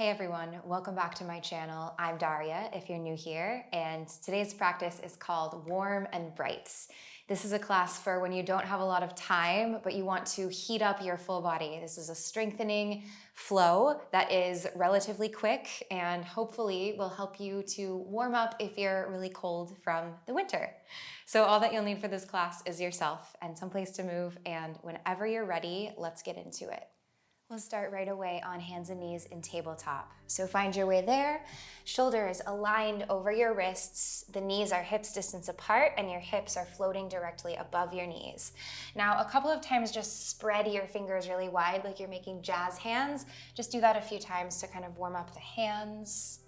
Hey everyone, welcome back to my channel. I'm Daria if you're new here, and today's practice is called Warm and Bright. This is a class for when you don't have a lot of time, but you want to heat up your full body. This is a strengthening flow that is relatively quick and hopefully will help you to warm up if you're really cold from the winter. So all that you'll need for this class is yourself and some place to move, and whenever you're ready, let's get into it. We'll start right away on hands and knees in tabletop. So find your way there. Shoulders aligned over your wrists. The knees are hips distance apart and your hips are floating directly above your knees. Now, a couple of times just spread your fingers really wide like you're making jazz hands. Just do that a few times to kind of warm up the hands.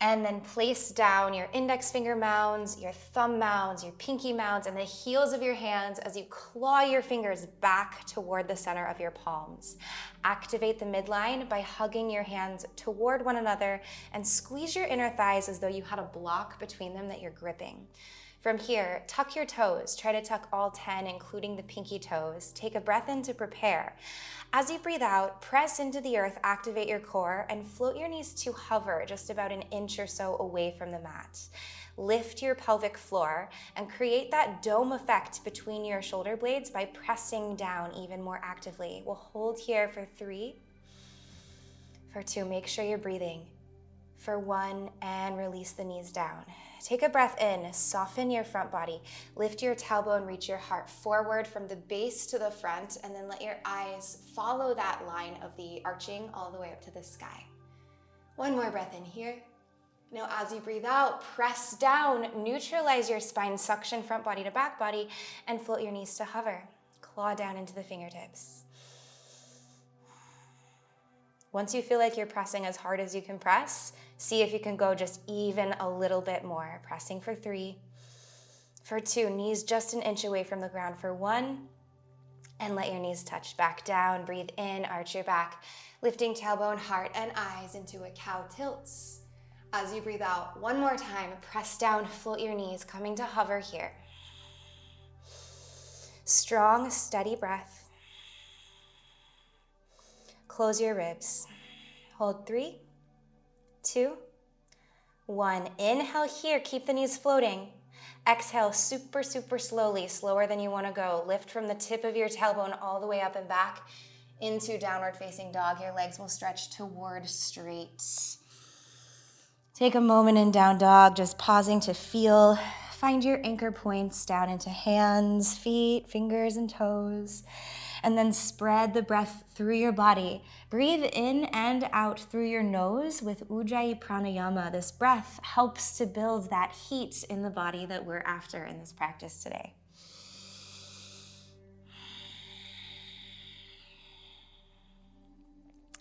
And then place down your index finger mounds, your thumb mounds, your pinky mounds, and the heels of your hands as you claw your fingers back toward the center of your palms. Activate the midline by hugging your hands toward one another and squeeze your inner thighs as though you had a block between them that you're gripping. From here, tuck your toes. Try to tuck all 10, including the pinky toes. Take a breath in to prepare. As you breathe out, press into the earth, activate your core, and float your knees to hover just about an inch or so away from the mat. Lift your pelvic floor and create that dome effect between your shoulder blades by pressing down even more actively. We'll hold here for 3, for 2, make sure you're breathing, for 1, and release the knees down. Take a breath in, soften your front body, lift your tailbone, reach your heart forward from the base to the front, and then let your eyes follow that line of the arching all the way up to the sky. 1 more breath in here. Now as you breathe out, press down, neutralize your spine, suction front body to back body, and float your knees to hover. Claw down into the fingertips. Once you feel like you're pressing as hard as you can press, see if you can go just even a little bit more. Pressing for 3, for 2, knees just an inch away from the ground for 1, and let your knees touch back down. Breathe in, arch your back, lifting tailbone, heart, and eyes into a cow tilt. As you breathe out, 1 more time, press down, float your knees, coming to hover here. Strong, steady breath. Close your ribs. Hold 3, 2, 1. Inhale here, keep the knees floating. Exhale super, super slowly, slower than you want to go. Lift from the tip of your tailbone all the way up and back into downward facing dog. Your legs will stretch toward straight. Take a moment in down dog, just pausing to feel. Find your anchor points down into hands, feet, fingers, and toes. And then spread the breath through your body. Breathe in and out through your nose with Ujjayi Pranayama. This breath helps to build that heat in the body that we're after in this practice today.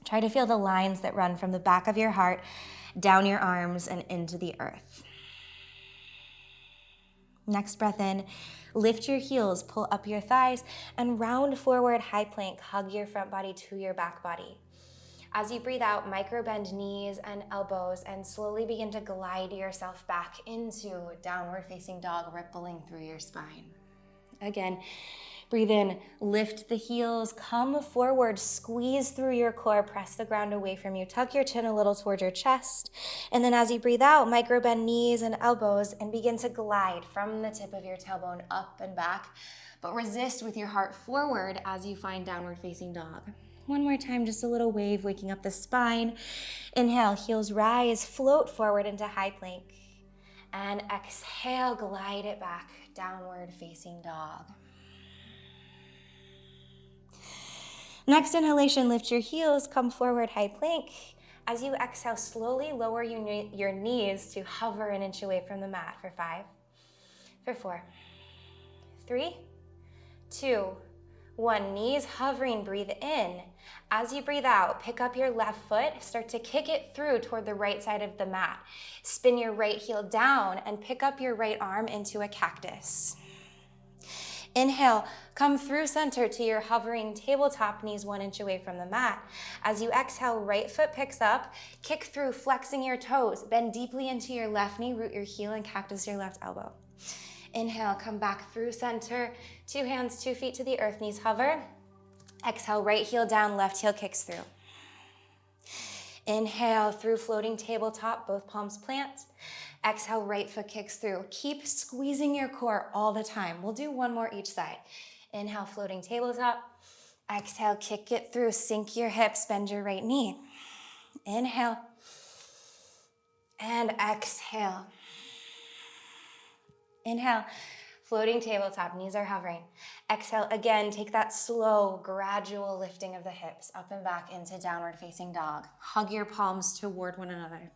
Try to feel the lines that run from the back of your heart, down your arms, and into the earth. Next breath in, lift your heels, pull up your thighs, and round forward, high plank. Hug your front body to your back body. As you breathe out, micro bend knees and elbows and slowly begin to glide yourself back into downward facing dog, rippling through your spine. Again, breathe in, lift the heels, come forward, squeeze through your core, press the ground away from you, tuck your chin a little toward your chest. And then as you breathe out, micro bend knees and elbows and begin to glide from the tip of your tailbone up and back, but resist with your heart forward as you find downward facing dog. 1 more time, just a little wave, waking up the spine. Inhale, heels rise, float forward into high plank. And exhale, glide it back, downward facing dog. Next inhalation, lift your heels, come forward, high plank. As you exhale, slowly lower your knees to hover an inch away from the mat for 5, for 4, 3, 2, 1. Knees hovering, breathe in. As you breathe out, pick up your left foot, start to kick it through toward the right side of the mat. Spin your right heel down and pick up your right arm into a cactus. Inhale, come through center to your hovering tabletop, knees 1 inch away from the mat. As you exhale, right foot picks up, kick through, flexing your toes, bend deeply into your left knee, root your heel and cactus your left elbow. Inhale, come back through center, 2 hands, 2 feet to the earth, knees hover. Exhale, right heel down, left heel kicks through. Inhale through floating tabletop, both palms plant. Exhale, right foot kicks through. Keep squeezing your core all the time. We'll do one more each side. Inhale, floating tabletop. Exhale, kick it through. Sink your hips, bend your right knee. Inhale. And exhale. Inhale, floating tabletop, knees are hovering. Exhale, again, take that slow, gradual lifting of the hips up and back into downward facing dog. Hug your palms toward one another.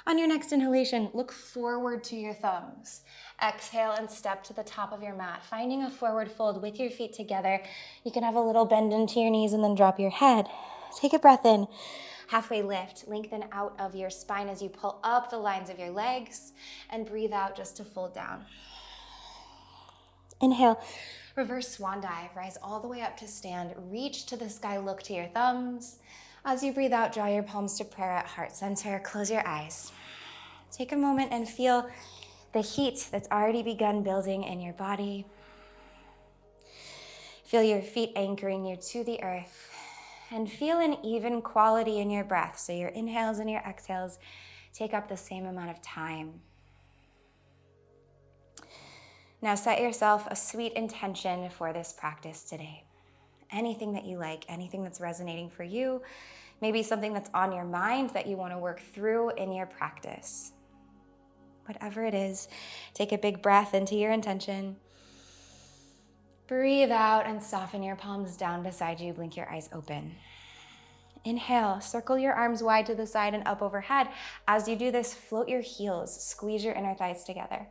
On your next inhalation, look forward to your thumbs. Exhale and step to the top of your mat, finding a forward fold with your feet together. You can have a little bend into your knees and then drop your head. Take a breath in. Halfway lift, lengthen out of your spine as you pull up the lines of your legs, and breathe out just to fold down. Inhale, reverse swan dive, rise all the way up to stand, reach to the sky, look to your thumbs. As you breathe out, draw your palms to prayer at heart center, close your eyes. Take a moment and feel the heat that's already begun building in your body. Feel your feet anchoring you to the earth, and feel an even quality in your breath. So your inhales and your exhales take up the same amount of time. Now set yourself a sweet intention for this practice today. Anything that you like, anything that's resonating for you, maybe something that's on your mind that you want to work through in your practice. Whatever it is, take a big breath into your intention. Breathe out and soften your palms down beside you. Blink your eyes open. Inhale, circle your arms wide to the side and up overhead. As you do this, float your heels, squeeze your inner thighs together.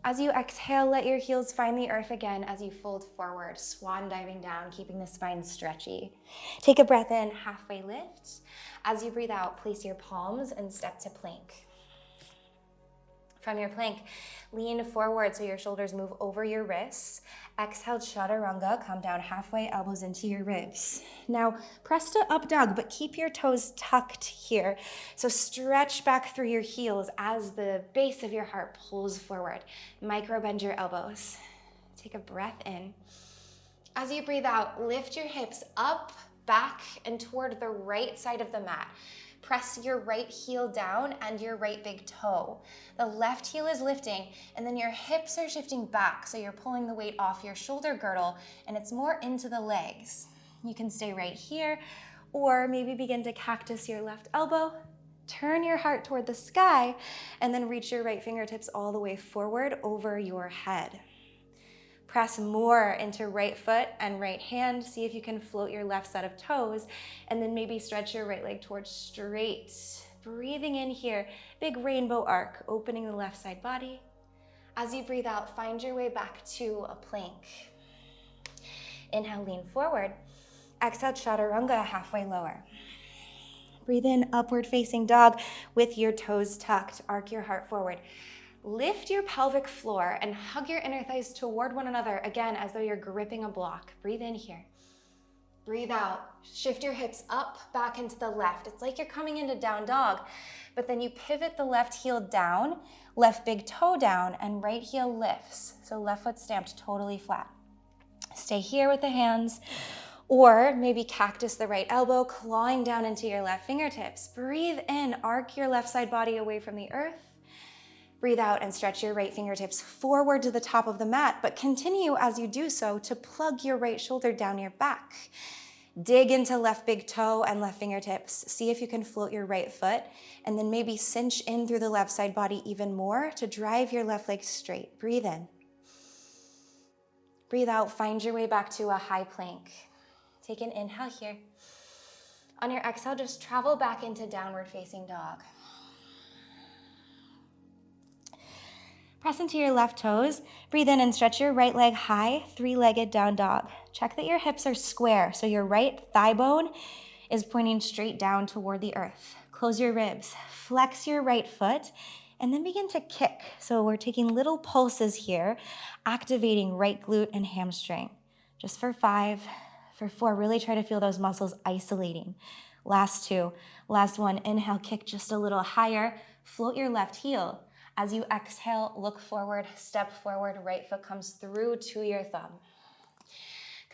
As you exhale, let your heels find the earth again as you fold forward, swan diving down, keeping the spine stretchy. Take a breath in, halfway lift. As you breathe out, place your palms and step to plank. From your plank, lean forward so your shoulders move over your wrists. Exhale, chaturanga, come down halfway, elbows into your ribs. Now, press to up dog, but keep your toes tucked here. So stretch back through your heels as the base of your heart pulls forward. Micro bend your elbows. Take a breath in. As you breathe out, lift your hips up, back, and toward the right side of the mat. Press your right heel down and your right big toe. The left heel is lifting, and then your hips are shifting back, so you're pulling the weight off your shoulder girdle, and it's more into the legs. You can stay right here, or maybe begin to cactus your left elbow. Turn your heart toward the sky, and then reach your right fingertips all the way forward over your head. Press more into right foot and right hand. See if you can float your left set of toes, and then maybe stretch your right leg towards straight. Breathing in here, big rainbow arc, opening the left side body. As you breathe out, find your way back to a plank. Inhale, lean forward. Exhale, chaturanga, halfway lower. Breathe in, upward facing dog with your toes tucked. Arc your heart forward. Lift your pelvic floor and hug your inner thighs toward one another, again, as though you're gripping a block. Breathe in here. Breathe out. Shift your hips up, back into the left. It's like you're coming into down dog, but then you pivot the left heel down, left big toe down, and right heel lifts. So left foot stamped totally flat. Stay here with the hands, or maybe cactus the right elbow, clawing down into your left fingertips. Breathe in, arc your left side body away from the earth. Breathe out and stretch your right fingertips forward to the top of the mat, but continue as you do so to plug your right shoulder down your back. Dig into left big toe and left fingertips. See if you can float your right foot, and then maybe cinch in through the left side body even more to drive your left leg straight. Breathe in. Breathe out, find your way back to a high plank. Take an inhale here. On your exhale, just travel back into downward facing dog. Press into your left toes. Breathe in and stretch your right leg high, three-legged down dog. Check that your hips are square, so your right thigh bone is pointing straight down toward the earth. Close your ribs, flex your right foot, and then begin to kick. So we're taking little pulses here, activating right glute and hamstring. Just for 5, for 4, really try to feel those muscles isolating. Last 2, last 1, inhale, kick just a little higher, float your left heel. As you exhale, look forward, step forward, right foot comes through to your thumb.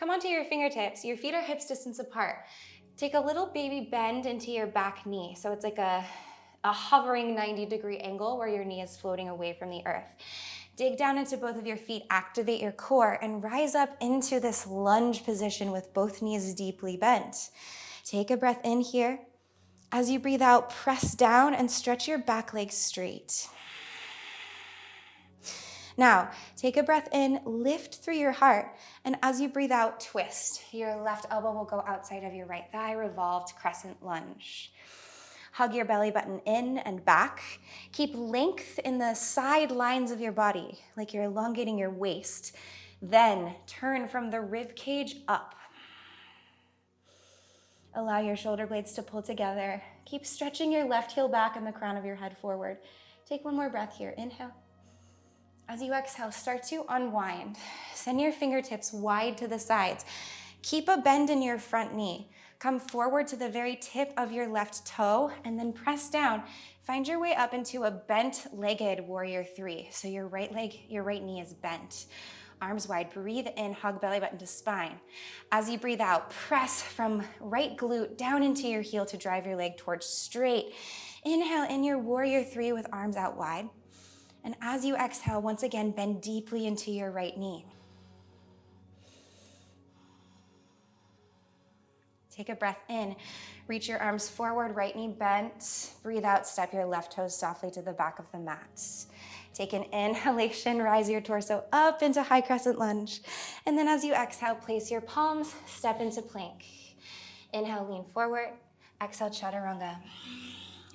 Come onto your fingertips. Your feet are hips distance apart. Take a little baby bend into your back knee. So it's like a hovering 90-degree angle where your knee is floating away from the earth. Dig down into both of your feet, activate your core, and rise up into this lunge position with both knees deeply bent. Take a breath in here. As you breathe out, press down and stretch your back leg straight. Now, take a breath in, lift through your heart, and as you breathe out, twist. Your left elbow will go outside of your right thigh, revolved crescent lunge. Hug your belly button in and back. Keep length in the side lines of your body, like you're elongating your waist. Then turn from the rib cage up. Allow your shoulder blades to pull together. Keep stretching your left heel back and the crown of your head forward. Take one more breath here. Inhale. As you exhale, start to unwind. Send your fingertips wide to the sides. Keep a bend in your front knee. Come forward to the very tip of your left toe and then press down. Find your way up into a bent-legged warrior three. So your right knee is bent. Arms wide, breathe in, hug belly button to spine. As you breathe out, press from right glute down into your heel to drive your leg towards straight. Inhale in your warrior three with arms out wide. And as you exhale, once again, bend deeply into your right knee. Take a breath in, reach your arms forward, right knee bent. Breathe out, step your left toes softly to the back of the mat. Take an inhalation, rise your torso up into high crescent lunge. And then as you exhale, place your palms, step into plank. Inhale, lean forward. Exhale, chaturanga.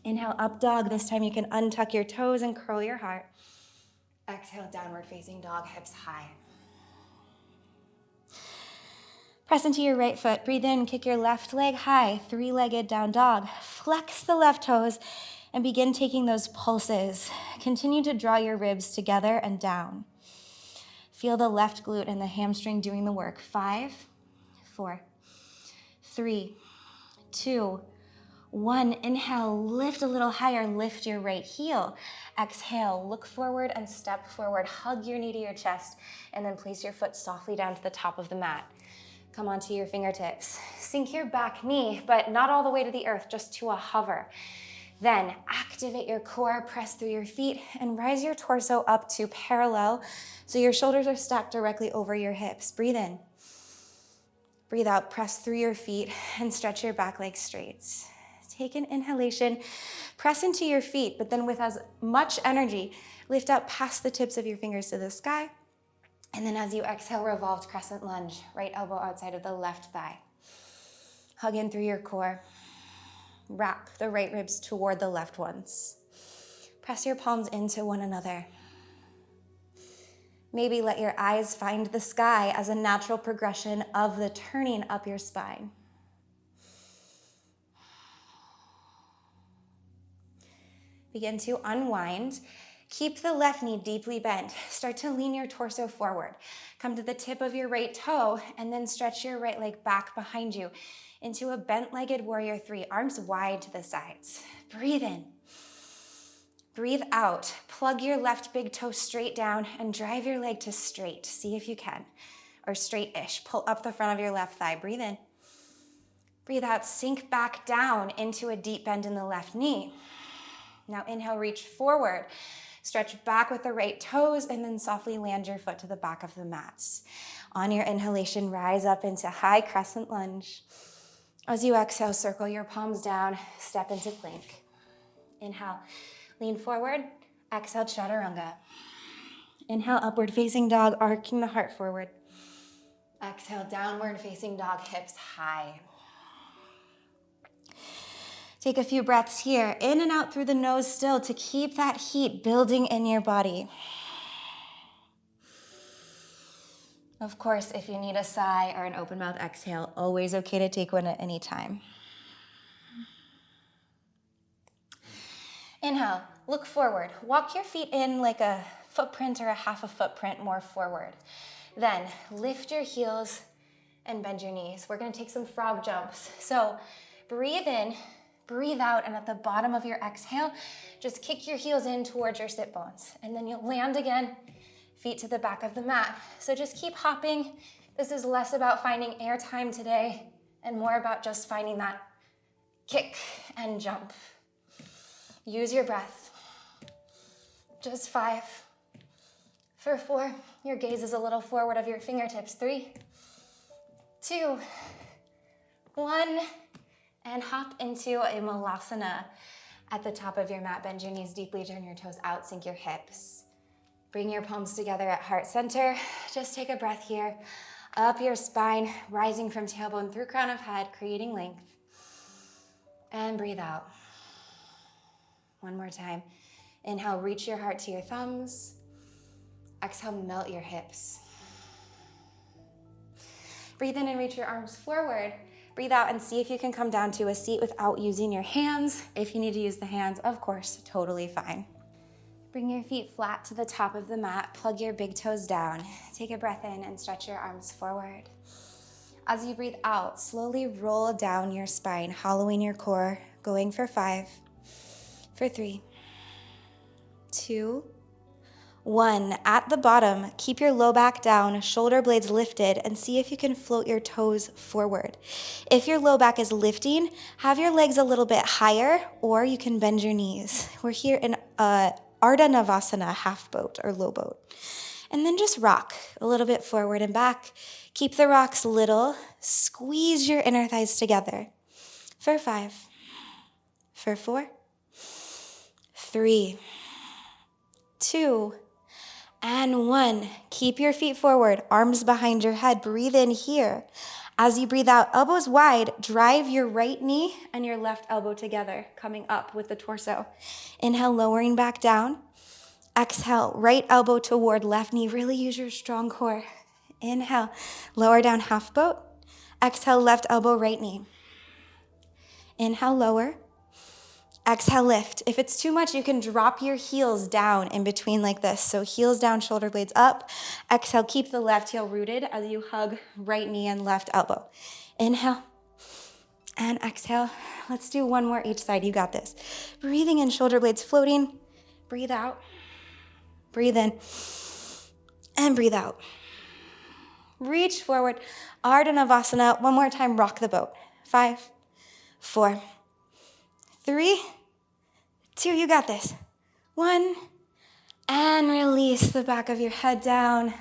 Inhale, up dog. This time you can untuck your toes and curl your heart. Exhale, downward facing dog, hips high. Press into your right foot. Breathe in, kick your left leg high, three-legged down dog. Flex the left toes and begin taking those pulses. Continue to draw your ribs together and down. Feel the left glute and the hamstring doing the work. 5, 4, 3, 2, 1. Inhale, lift a little higher, lift your right heel. Exhale, look forward and step forward. Hug your knee to your chest and then place your foot softly down to the top of the mat. Come onto your fingertips. Sink your back knee, but not all the way to the earth, just to a hover. Then activate your core, press through your feet, and rise your torso up to parallel so your shoulders are stacked directly over your hips. Breathe in. Breathe out, press through your feet, and stretch your back leg straight. Take an inhalation, press into your feet, but then with as much energy, lift up past the tips of your fingers to the sky. And then as you exhale, revolved crescent lunge, right elbow outside of the left thigh. Hug in through your core. Wrap the right ribs toward the left ones. Press your palms into one another. Maybe let your eyes find the sky as a natural progression of the turning up your spine. Begin to unwind. Keep the left knee deeply bent. Start to lean your torso forward. Come to the tip of your right toe and then stretch your right leg back behind you into a bent-legged warrior three, arms wide to the sides. Breathe in. Breathe out. Plug your left big toe straight down and drive your leg to straight. See if you can, or straight-ish. Pull up the front of your left thigh. Breathe in. Breathe out. Sink back down into a deep bend in the left knee. Now inhale, reach forward. Stretch back with the right toes and then softly land your foot to the back of the mat. On your inhalation, rise up into high crescent lunge. As you exhale, circle your palms down, step into plank. Inhale, lean forward. Exhale, chaturanga. Inhale, upward facing dog, arcing the heart forward. Exhale, downward facing dog, hips high. Take a few breaths here, in and out through the nose still to keep that heat building in your body. Of course, if you need a sigh or an open mouth exhale, always okay to take one at any time. Inhale, look forward. Walk your feet in like a footprint or a half a footprint more forward. Then lift your heels and bend your knees. We're gonna take some frog jumps. So breathe in, breathe out, and at the bottom of your exhale, just kick your heels in towards your sit bones. And then you'll land again, feet to the back of the mat. So just keep hopping This is less about finding airtime today and more about just finding that kick and jump. Use your breath. Just 5. For 4, your gaze is a little forward of your fingertips. 3, 2, 1, and hop into a malasana at the top of your mat. Bend your knees deeply, turn your toes out, sink your hips. Bring your palms together at heart center. Just take a breath here. Up your spine, rising from tailbone through crown of head, creating length. And breathe out. One more time. Inhale, reach your heart to your thumbs. Exhale, melt your hips. Breathe in and reach your arms forward. Breathe out and see if you can come down to a seat without using your hands. If you need to use the hands, of course, totally fine. Bring your feet flat to the top of the mat. Plug your big toes down. Take a breath in and stretch your arms forward. As you breathe out, slowly roll down your spine, hollowing your core, going for 5, for 3, 2, 1. At the bottom, keep your low back down, shoulder blades lifted, and see if you can float your toes forward. If your low back is lifting, have your legs a little bit higher, or you can bend your knees. We're here in Ardha Navasana, half boat or low boat. And then just rock a little bit forward and back. Keep the rocks little. Squeeze your inner thighs together. For 5, for 4, 3, 2, and 1. Keep your feet forward, arms behind your head. Breathe in here. As you breathe out, elbows wide, drive your right knee and your left elbow together, coming up with the torso. Inhale, lowering back down. Exhale, right elbow toward left knee. Really use your strong core. Inhale, lower down, half boat. Exhale, left elbow, right knee. Inhale, lower. Exhale, lift. If it's too much, you can drop your heels down in between like this. So heels down, shoulder blades up. Exhale, keep the left heel rooted as you hug right knee and left elbow. Inhale and exhale. Let's do one more each side. You got this. Breathing in, shoulder blades floating. Breathe out. Breathe in and breathe out. Reach forward. Ardha Navasana. One more time, rock the boat. 5, 4, 3, 2, you got this. 1, and release the back of your head down.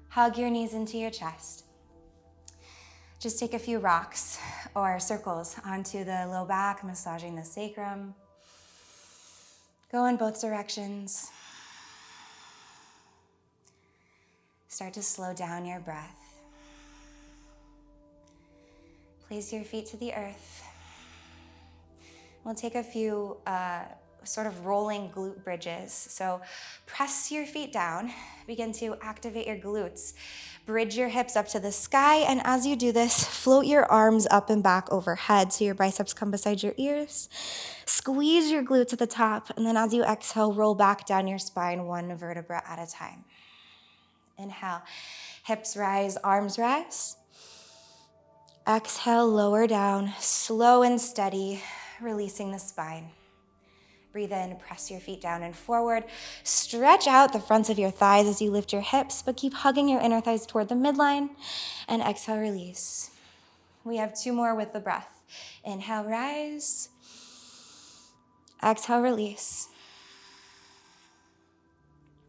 Hug your knees into your chest. Just take a few rocks or circles onto the low back, massaging the sacrum. Go in both directions. Start to slow down your breath. Place your feet to the earth. We'll take a few sort of rolling glute bridges. So press your feet down, begin to activate your glutes. Bridge your hips up to the sky, and as you do this, float your arms up and back overhead so your biceps come beside your ears. Squeeze your glutes at the top, and then as you exhale, roll back down your spine one vertebra at a time. Inhale, hips rise, arms rise. Exhale, lower down, slow and steady, releasing the spine. Breathe in, press your feet down and forward. Stretch out the fronts of your thighs as you lift your hips, but keep hugging your inner thighs toward the midline. And exhale, release. We have 2 more with the breath. Inhale, rise. Exhale, release.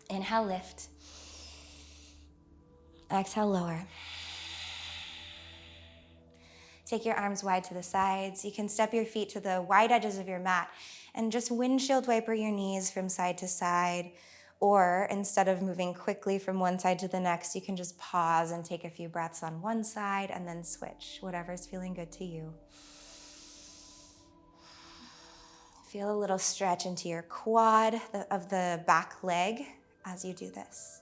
Inhale, lift. Exhale, lower. Take your arms wide to the sides. You can step your feet to the wide edges of your mat and just windshield wiper your knees from side to side. Or instead of moving quickly from one side to the next, you can just pause and take a few breaths on one side and then switch, whatever's feeling good to you. Feel a little stretch into your quad of the back leg as you do this.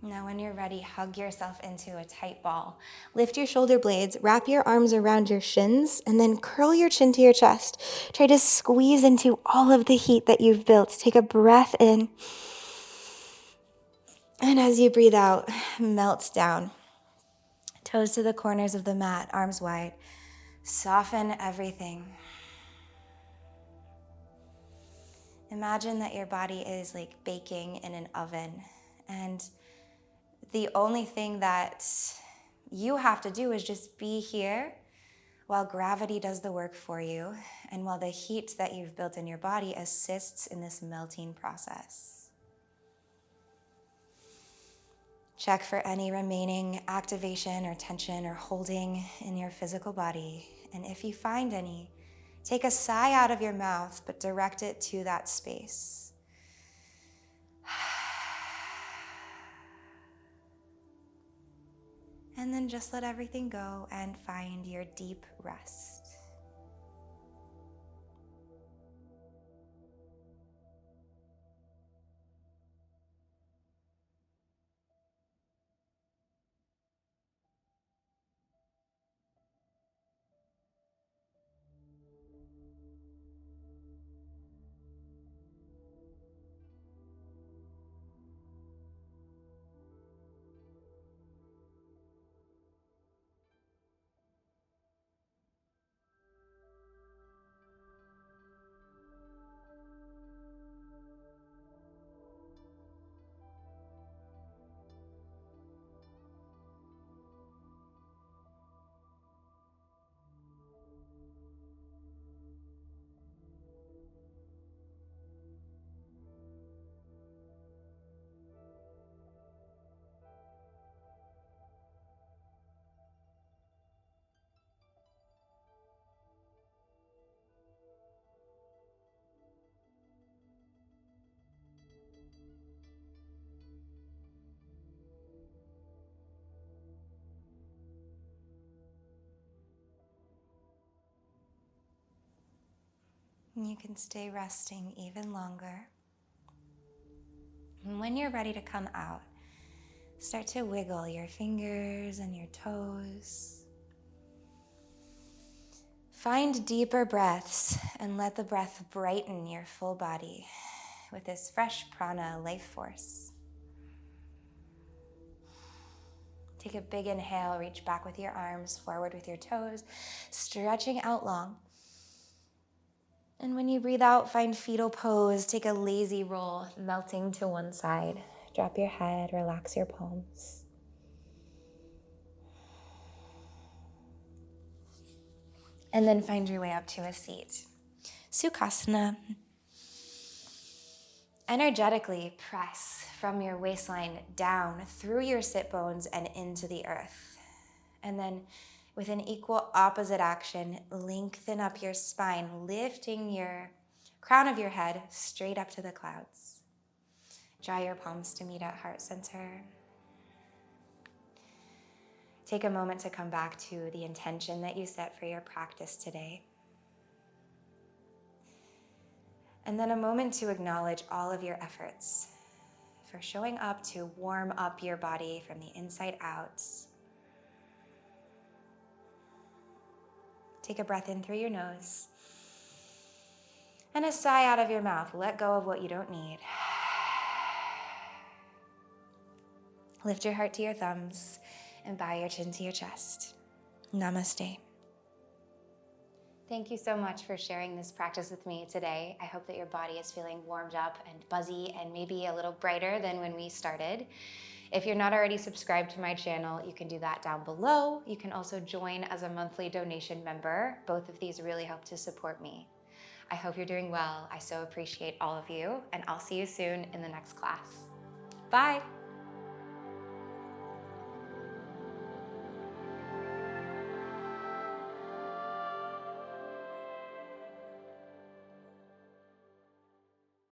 Now when you're ready, hug yourself into a tight ball. Lift your shoulder blades, wrap your arms around your shins, and then curl your chin to your chest. Try to squeeze into all of the heat that you've built. Take a breath in. And as you breathe out, melt down. Toes to the corners of the mat, arms wide. Soften everything. Imagine that your body is like baking in an oven, and the only thing that you have to do is just be here while gravity does the work for you, and while the heat that you've built in your body assists in this melting process. Check for any remaining activation or tension or holding in your physical body. And if you find any, take a sigh out of your mouth, but direct it to that space. And then just let everything go and find your deep rest. You can stay resting even longer. And when you're ready to come out, start to wiggle your fingers and your toes. Find deeper breaths and let the breath brighten your full body with this fresh prana life force. Take a big inhale, reach back with your arms, forward with your toes, stretching out long. And when you breathe out, find fetal pose. Take a lazy roll, melting to one side. Drop your head, relax your palms. And then find your way up to a seat. Sukhasana. Energetically press from your waistline down through your sit bones and into the earth. And then with an equal opposite action, lengthen up your spine, lifting your crown of your head straight up to the clouds. Draw your palms to meet at heart center. Take a moment to come back to the intention that you set for your practice today. And then a moment to acknowledge all of your efforts for showing up to warm up your body from the inside out. Take a breath in through your nose and a sigh out of your mouth. Let go of what you don't need. Lift your heart to your thumbs and bow your chin to your chest. Namaste. Thank you so much for sharing this practice with me today. I hope that your body is feeling warmed up and buzzy and maybe a little brighter than when we started. If you're not already subscribed to my channel, you can do that down below. You can also join as a monthly donation member. Both of these really help to support me. I hope you're doing well. I so appreciate all of you, and I'll see you soon in the next class. Bye.